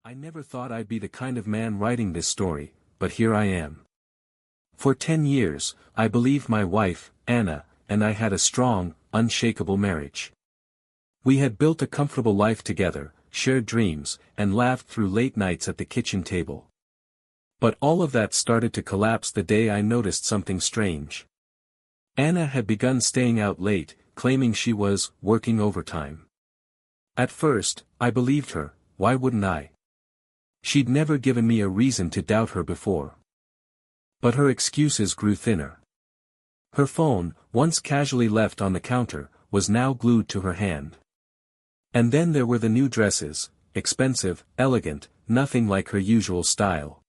I never thought I'd be the kind of man writing this story, but here I am. For 10 years, I believed my wife, Anna, and I had a strong, unshakable marriage. We had built a comfortable life together, shared dreams, and laughed through late nights at the kitchen table. But all of that started to collapse the day I noticed something strange. Anna had begun staying out late, claiming she was working overtime. At first, I believed her. Why wouldn't I? She'd never given me a reason to doubt her before. But her excuses grew thinner. Her phone, once casually left on the counter, was now glued to her hand. And then there were the new dresses, expensive, elegant, nothing like her usual style.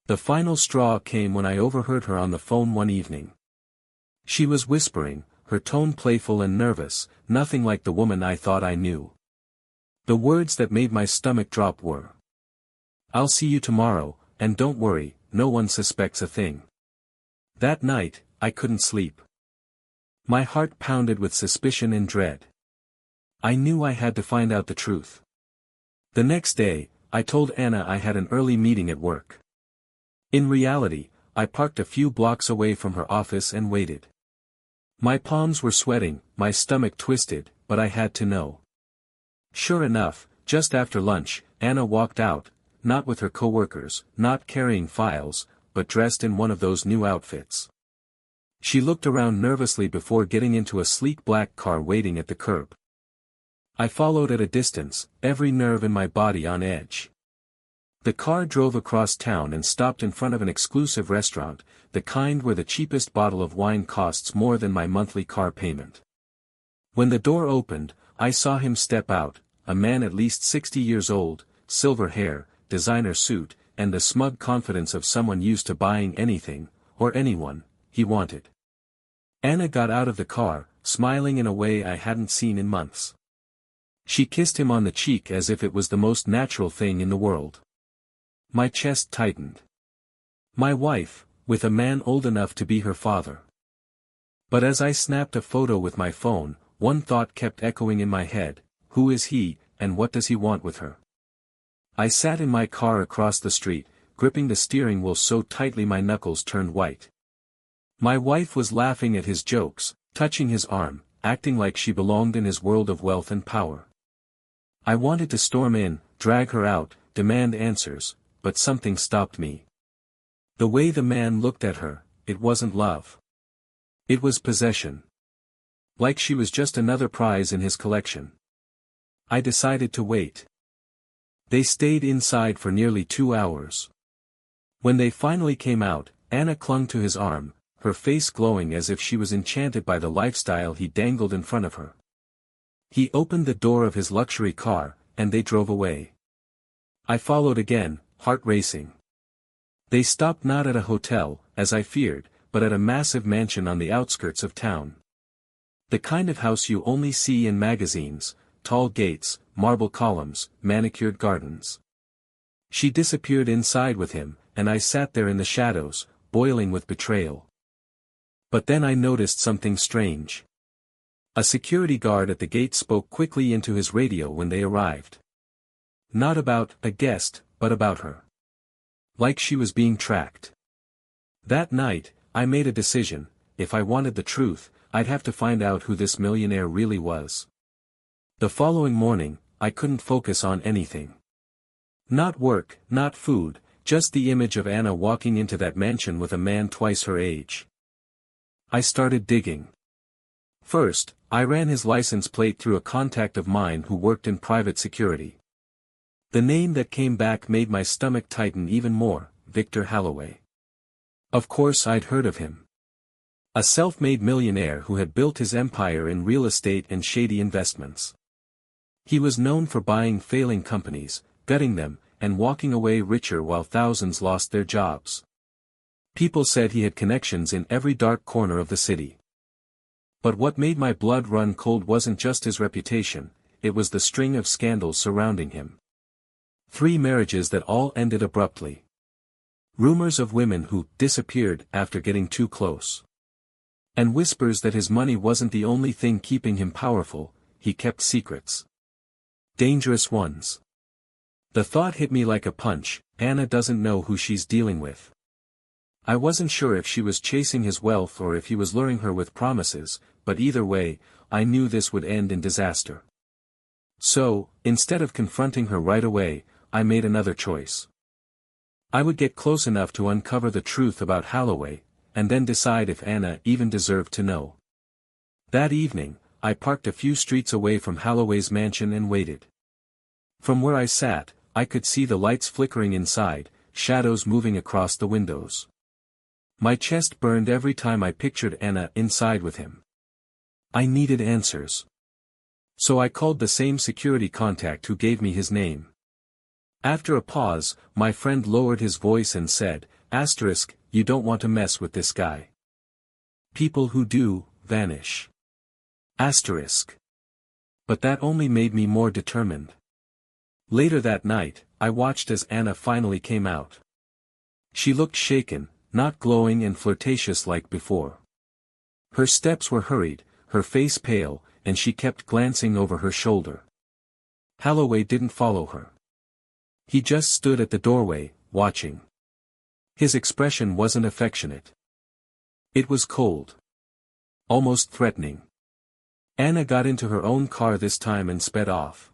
The final straw came when I overheard her on the phone one evening. She was whispering, her tone playful and nervous, nothing like the woman I thought I knew. The words that made my stomach drop were, "I'll see you tomorrow, and don't worry, no one suspects a thing." That night, I couldn't sleep. My heart pounded with suspicion and dread. I knew I had to find out the truth. The next day, I told Anna I had an early meeting at work. In reality, I parked a few blocks away from her office and waited. My palms were sweating, my stomach twisted, but I had to know. Sure enough, just after lunch, Anna walked out, not with her coworkers, not carrying files, but dressed in one of those new outfits. She looked around nervously before getting into a sleek black car waiting at the curb. I followed at a distance, every nerve in my body on edge. The car drove across town and stopped in front of an exclusive restaurant, the kind where the cheapest bottle of wine costs more than my monthly car payment. When the door opened, I saw him step out, a man at least 60 years old, silver hair, designer suit, and the smug confidence of someone used to buying anything, or anyone, he wanted. Anna got out of the car, smiling in a way I hadn't seen in months. She kissed him on the cheek as if it was the most natural thing in the world. My chest tightened. My wife, with a man old enough to be her father. But as I snapped a photo with my phone, one thought kept echoing in my head: who is he, and what does he want with her? I sat in my car across the street, gripping the steering wheel so tightly my knuckles turned white. My wife was laughing at his jokes, touching his arm, acting like she belonged in his world of wealth and power. I wanted to storm in, drag her out, demand answers, but something stopped me. The way the man looked at her, it wasn't love. It was possession. Like she was just another prize in his collection. I decided to wait. They stayed inside for nearly 2 hours. When they finally came out, Anna clung to his arm, her face glowing as if she was enchanted by the lifestyle he dangled in front of her. He opened the door of his luxury car, and they drove away. I followed again, heart racing. They stopped not at a hotel, as I feared, but at a massive mansion on the outskirts of town. The kind of house you only see in magazines: tall gates, marble columns, manicured gardens. She disappeared inside with him, and I sat there in the shadows, boiling with betrayal. But then I noticed something strange. A security guard at the gate spoke quickly into his radio when they arrived. Not about a guest, but about her. Like she was being tracked. That night, I made a decision: if I wanted the truth, I'd have to find out who this millionaire really was. The following morning, I couldn't focus on anything. Not work, not food, just the image of Anna walking into that mansion with a man twice her age. I started digging. First, I ran his license plate through a contact of mine who worked in private security. The name that came back made my stomach tighten even more: Victor Halloway. Of course I'd heard of him. A self-made millionaire who had built his empire in real estate and shady investments. He was known for buying failing companies, gutting them, and walking away richer while thousands lost their jobs. People said he had connections in every dark corner of the city. But what made my blood run cold wasn't just his reputation, it was the string of scandals surrounding him. 3 marriages that all ended abruptly. Rumors of women who disappeared after getting too close. And whispers that his money wasn't the only thing keeping him powerful, he kept secrets. Dangerous ones. The thought hit me like a punch. Anna doesn't know who she's dealing with. I wasn't sure if she was chasing his wealth or if he was luring her with promises, but either way, I knew this would end in disaster. So, instead of confronting her right away, I made another choice. I would get close enough to uncover the truth about Holloway, and then decide if Anna even deserved to know. That evening, I parked a few streets away from Holloway's mansion and waited. From where I sat, I could see the lights flickering inside, shadows moving across the windows. My chest burned every time I pictured Anna inside with him. I needed answers. So I called the same security contact who gave me his name. After a pause, my friend lowered his voice and said, "Asterisk, you don't want to mess with this guy. People who do, vanish. Asterisk." But that only made me more determined. Later that night, I watched as Anna finally came out. She looked shaken, not glowing and flirtatious like before. Her steps were hurried, her face pale, and she kept glancing over her shoulder. Holloway didn't follow her. He just stood at the doorway, watching. His expression wasn't affectionate. It was cold. Almost threatening. Anna got into her own car this time and sped off.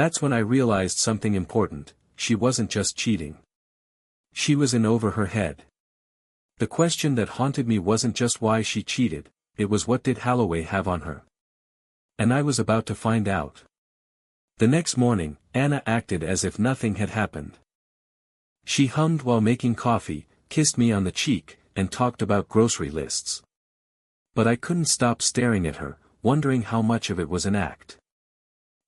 That's when I realized something important: she wasn't just cheating. She was in over her head. The question that haunted me wasn't just why she cheated, it was what did Holloway have on her. And I was about to find out. The next morning, Anna acted as if nothing had happened. She hummed while making coffee, kissed me on the cheek, and talked about grocery lists. But I couldn't stop staring at her, wondering how much of it was an act.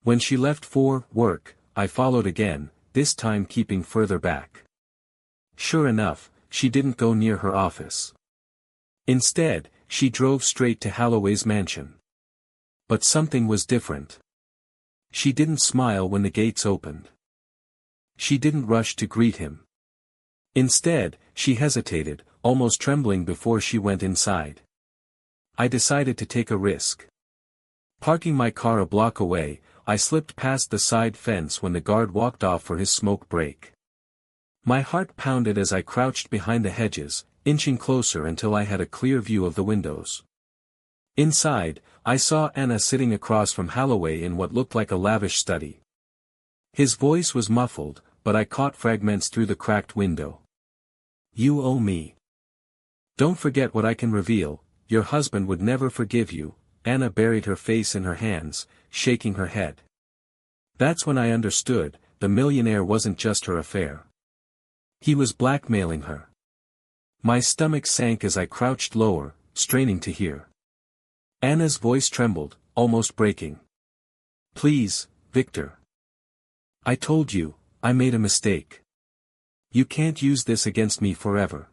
When she left for work, I followed again, this time keeping further back. Sure enough, she didn't go near her office. Instead, she drove straight to Holloway's mansion. But something was different. She didn't smile when the gates opened. She didn't rush to greet him. Instead, she hesitated, almost trembling before she went inside. I decided to take a risk. Parking my car a block away, I slipped past the side fence when the guard walked off for his smoke break. My heart pounded as I crouched behind the hedges, inching closer until I had a clear view of the windows. Inside, I saw Anna sitting across from Holloway in what looked like a lavish study. His voice was muffled, but I caught fragments through the cracked window. "You owe me. Don't forget what I can reveal, your husband would never forgive you." Anna buried her face in her hands, shaking her head. That's when I understood, the millionaire wasn't just her affair. He was blackmailing her. My stomach sank as I crouched lower, straining to hear. Anna's voice trembled, almost breaking. "Please, Victor. I told you, I made a mistake. You can't use this against me forever."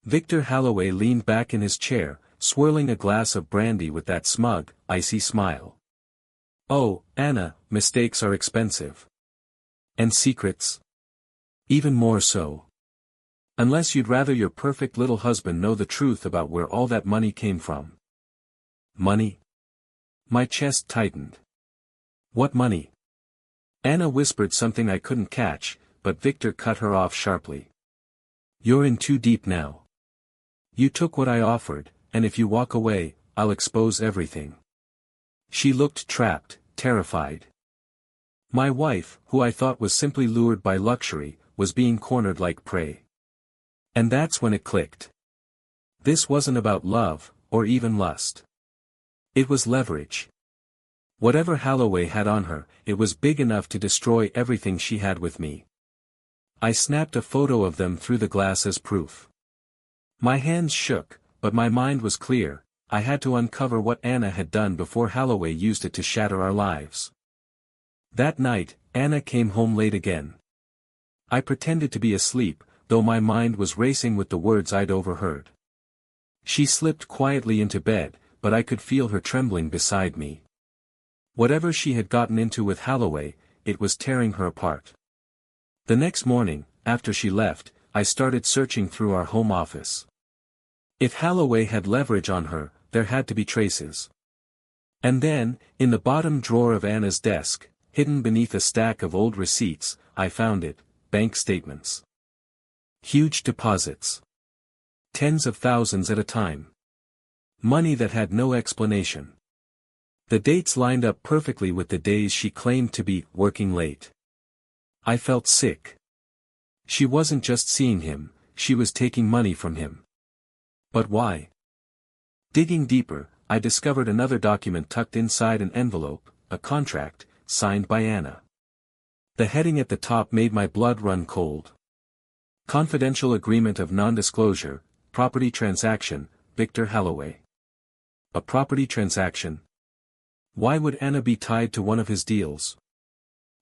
Victor Holloway leaned back in his chair, swirling a glass of brandy with that smug, icy smile. "Oh, Anna, mistakes are expensive. And secrets? Even more so. Unless you'd rather your perfect little husband know the truth about where all that money came from." "Money?" My chest tightened. "What money?" Anna whispered something I couldn't catch, but Victor cut her off sharply. "You're in too deep now. You took what I offered, and if you walk away, I'll expose everything." She looked trapped, terrified. My wife, who I thought was simply lured by luxury, was being cornered like prey. And that's when it clicked. This wasn't about love, or even lust. It was leverage. Whatever Holloway had on her, it was big enough to destroy everything she had with me. I snapped a photo of them through the glass as proof. My hands shook, but my mind was clear. I had to uncover what Anna had done before Holloway used it to shatter our lives. That night, Anna came home late again. I pretended to be asleep, though my mind was racing with the words I'd overheard. She slipped quietly into bed, but I could feel her trembling beside me. Whatever she had gotten into with Holloway, it was tearing her apart. The next morning, after she left, I started searching through our home office. If Holloway had leverage on her, there had to be traces. And then, in the bottom drawer of Anna's desk, hidden beneath a stack of old receipts, I found it: bank statements. Huge deposits. Tens of thousands at a time. Money that had no explanation. The dates lined up perfectly with the days she claimed to be working late. I felt sick. She wasn't just seeing him, she was taking money from him. But why? Digging deeper, I discovered another document tucked inside an envelope, a contract, signed by Anna. The heading at the top made my blood run cold. Confidential Agreement of Non-Disclosure, Property Transaction, Victor Holloway. A property transaction? Why would Anna be tied to one of his deals?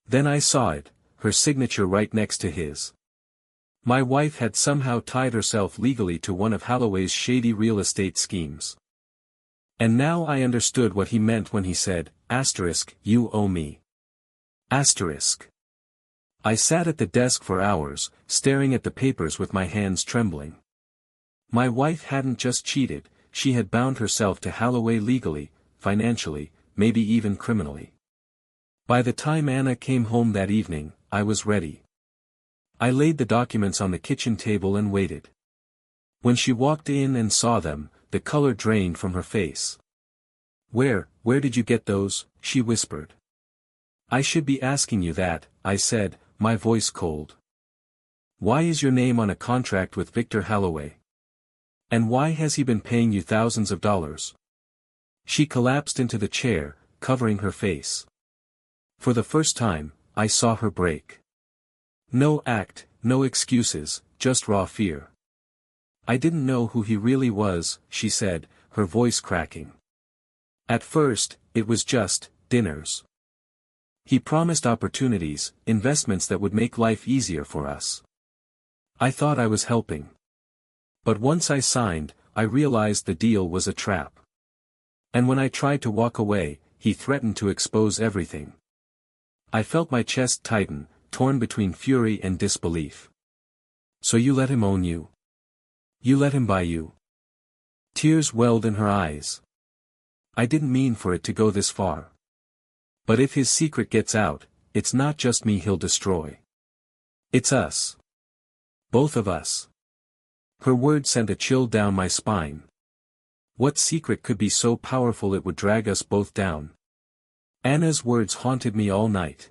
Then I saw it, her signature right next to his. My wife had somehow tied herself legally to one of Holloway's shady real estate schemes. And now I understood what he meant when he said, "You owe me." I sat at the desk for hours, staring at the papers with my hands trembling. My wife hadn't just cheated, she had bound herself to Holloway legally, financially, maybe even criminally. By the time Anna came home that evening, I was ready. I laid the documents on the kitchen table and waited. When she walked in and saw them, the color drained from her face. Where did you get those?" she whispered. "I should be asking you that," I said, my voice cold. "Why is your name on a contract with Victor Holloway? And why has he been paying you thousands of dollars?" She collapsed into the chair, covering her face. For the first time, I saw her break. No act, no excuses, just raw fear. "I didn't know who he really was," she said, her voice cracking. "At first, it was just dinners. He promised opportunities, investments that would make life easier for us. I thought I was helping. But once I signed, I realized the deal was a trap. And when I tried to walk away, he threatened to expose everything." I felt my chest tighten, torn between fury and disbelief. "So you let him own you? You let him buy you?" Tears welled in her eyes. "I didn't mean for it to go this far. But if his secret gets out, it's not just me he'll destroy. It's us. Both of us." Her words sent a chill down my spine. What secret could be so powerful it would drag us both down? Anna's words haunted me all night.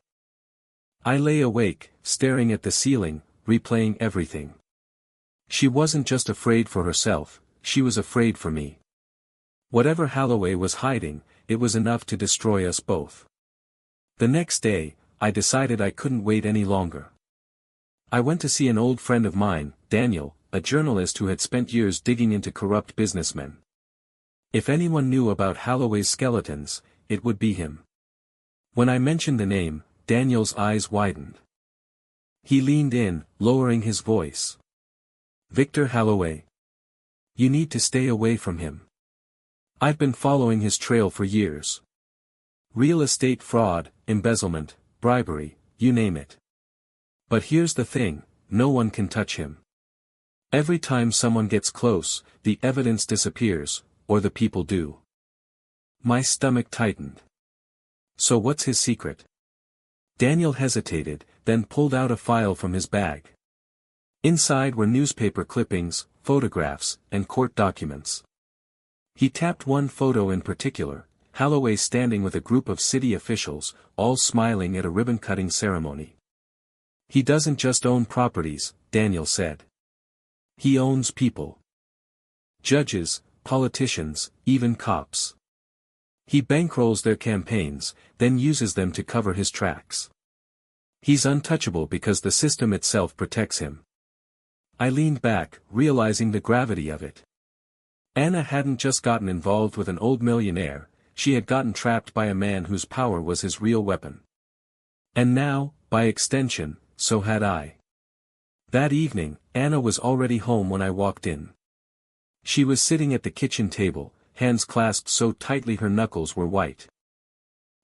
I lay awake, staring at the ceiling, replaying everything. She wasn't just afraid for herself, she was afraid for me. Whatever Holloway was hiding, it was enough to destroy us both. The next day, I decided I couldn't wait any longer. I went to see an old friend of mine, Daniel, a journalist who had spent years digging into corrupt businessmen. If anyone knew about Holloway's skeletons, it would be him. When I mentioned the name, Daniel's eyes widened. He leaned in, lowering his voice. "Victor Holloway. You need to stay away from him. I've been following his trail for years. Real estate fraud, embezzlement, bribery, you name it. But here's the thing, no one can touch him. Every time someone gets close, the evidence disappears, or the people do." My stomach tightened. "So what's his secret?" Daniel hesitated, then pulled out a file from his bag. Inside were newspaper clippings, photographs, and court documents. He tapped one photo in particular, Holloway standing with a group of city officials, all smiling at a ribbon-cutting ceremony. "He doesn't just own properties," Daniel said. "He owns people. Judges, politicians, even cops. He bankrolls their campaigns, then uses them to cover his tracks. He's untouchable because the system itself protects him." I leaned back, realizing the gravity of it. Anna hadn't just gotten involved with an old millionaire, she had gotten trapped by a man whose power was his real weapon. And now, by extension, so had I. That evening, Anna was already home when I walked in. She was sitting at the kitchen table, hands clasped so tightly her knuckles were white.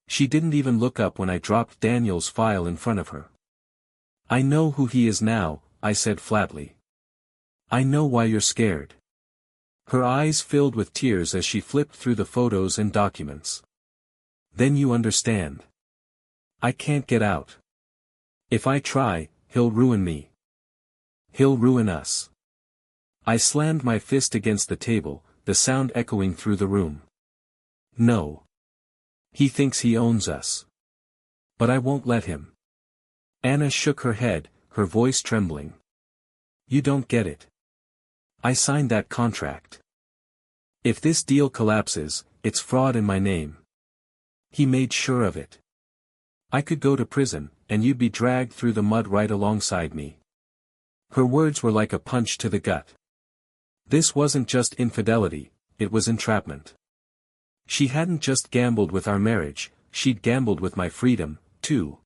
She didn't even look up when I dropped Daniel's file in front of her. "I know who he is now," I said flatly. "I know why you're scared." Her eyes filled with tears as she flipped through the photos and documents. "Then you understand." I can't get out. If I try, he'll ruin me. He'll ruin us. I slammed my fist against the table, the sound echoing through the room. No. He thinks he owns us. But I won't let him. Anna shook her head, her voice trembling. You don't get it. I signed that contract. If this deal collapses, it's fraud in my name. He made sure of it. I could go to prison, and you'd be dragged through the mud right alongside me. Her words were like a punch to the gut. This wasn't just infidelity, it was entrapment. She hadn't just gambled with our marriage, she'd gambled with my freedom, too.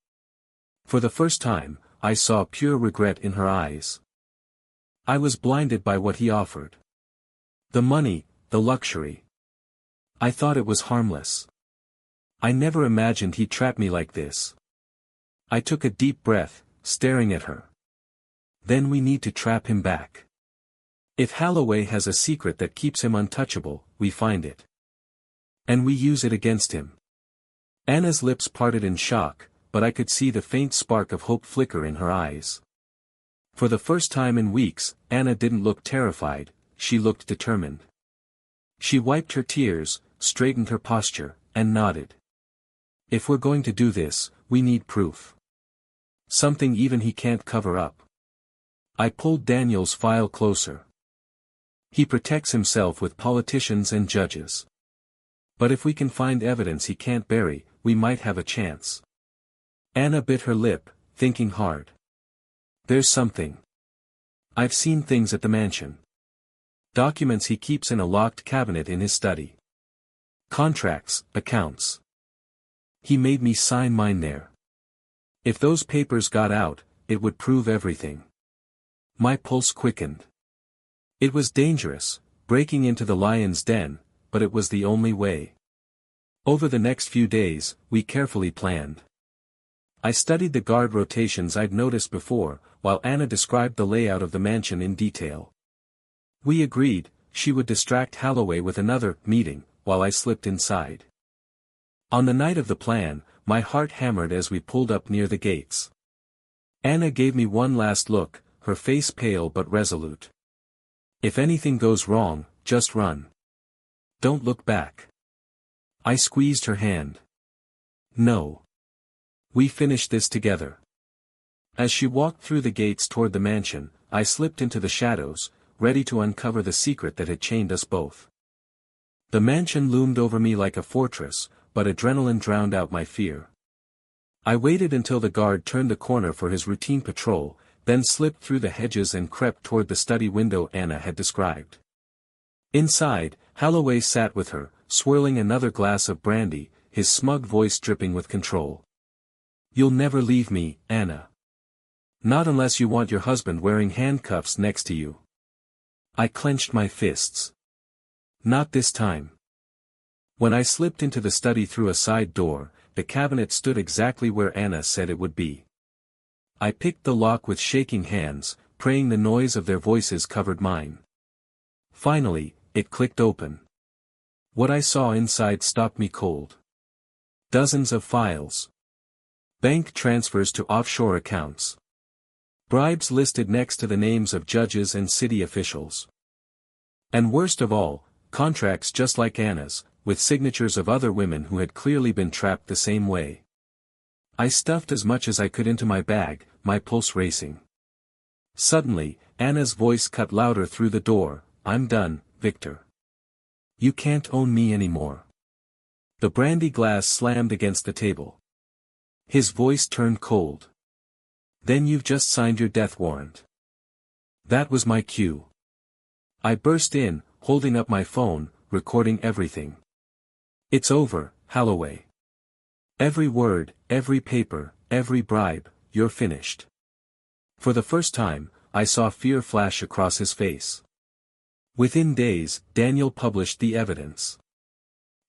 For the first time, I saw pure regret in her eyes. I was blinded by what he offered. The money, the luxury. I thought it was harmless. I never imagined he'd trap me like this. I took a deep breath, staring at her. Then we need to trap him back. If Holloway has a secret that keeps him untouchable, we find it. And we use it against him. Anna's lips parted in shock, but I could see the faint spark of hope flicker in her eyes. For the first time in weeks, Anna didn't look terrified, she looked determined. She wiped her tears, straightened her posture, and nodded. If we're going to do this, we need proof. Something even he can't cover up. I pulled Daniel's file closer. He protects himself with politicians and judges. But if we can find evidence he can't bury, we might have a chance. Anna bit her lip, thinking hard. There's something. I've seen things at the mansion. Documents he keeps in a locked cabinet in his study. Contracts, accounts. He made me sign mine there. If those papers got out, it would prove everything. My pulse quickened. It was dangerous, breaking into the lion's den, but it was the only way. Over the next few days, we carefully planned. I studied the guard rotations I'd noticed before, while Anna described the layout of the mansion in detail. We agreed, she would distract Holloway with another meeting, while I slipped inside. On the night of the plan, my heart hammered as we pulled up near the gates. Anna gave me one last look, her face pale but resolute. If anything goes wrong, just run. Don't look back. I squeezed her hand. No. We finished this together. As she walked through the gates toward the mansion, I slipped into the shadows, ready to uncover the secret that had chained us both. The mansion loomed over me like a fortress, but adrenaline drowned out my fear. I waited until the guard turned the corner for his routine patrol, then slipped through the hedges and crept toward the study window Anna had described. Inside, Holloway sat with her, swirling another glass of brandy, his smug voice dripping with control. You'll never leave me, Anna. Not unless you want your husband wearing handcuffs next to you. I clenched my fists. Not this time. When I slipped into the study through a side door, the cabinet stood exactly where Anna said it would be. I picked the lock with shaking hands, praying the noise of their voices covered mine. Finally, it clicked open. What I saw inside stopped me cold. Dozens of files. Bank transfers to offshore accounts. Bribes listed next to the names of judges and city officials. And worst of all, contracts just like Anna's, with signatures of other women who had clearly been trapped the same way. I stuffed as much as I could into my bag, my pulse racing. Suddenly, Anna's voice cut louder through the door. I'm done, Victor. You can't own me anymore. The brandy glass slammed against the table. His voice turned cold. Then you've just signed your death warrant. That was my cue. I burst in, holding up my phone, recording everything. It's over, Holloway. Every word, every paper, every bribe, you're finished. For the first time, I saw fear flash across his face. Within days, Daniel published the evidence.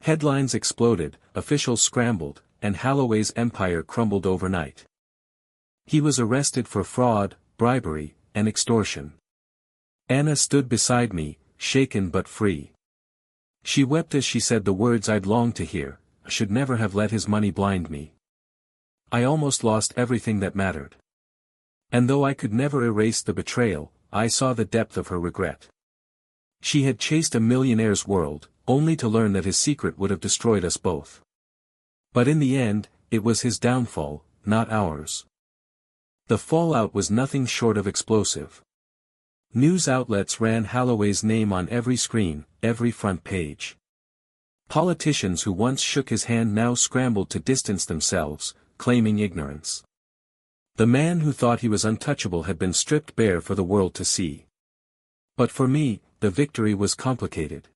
Headlines exploded, officials scrambled, and Holloway's empire crumbled overnight. He was arrested for fraud, bribery, and extortion. Anna stood beside me, shaken but free. She wept as she said the words I'd longed to hear. I should never have let his money blind me. I almost lost everything that mattered. And though I could never erase the betrayal, I saw the depth of her regret. She had chased a millionaire's world, only to learn that his secret would have destroyed us both. But in the end, it was his downfall, not ours. The fallout was nothing short of explosive. News outlets ran Holloway's name on every screen, every front page. Politicians who once shook his hand now scrambled to distance themselves, claiming ignorance. The man who thought he was untouchable had been stripped bare for the world to see. But for me, the victory was complicated.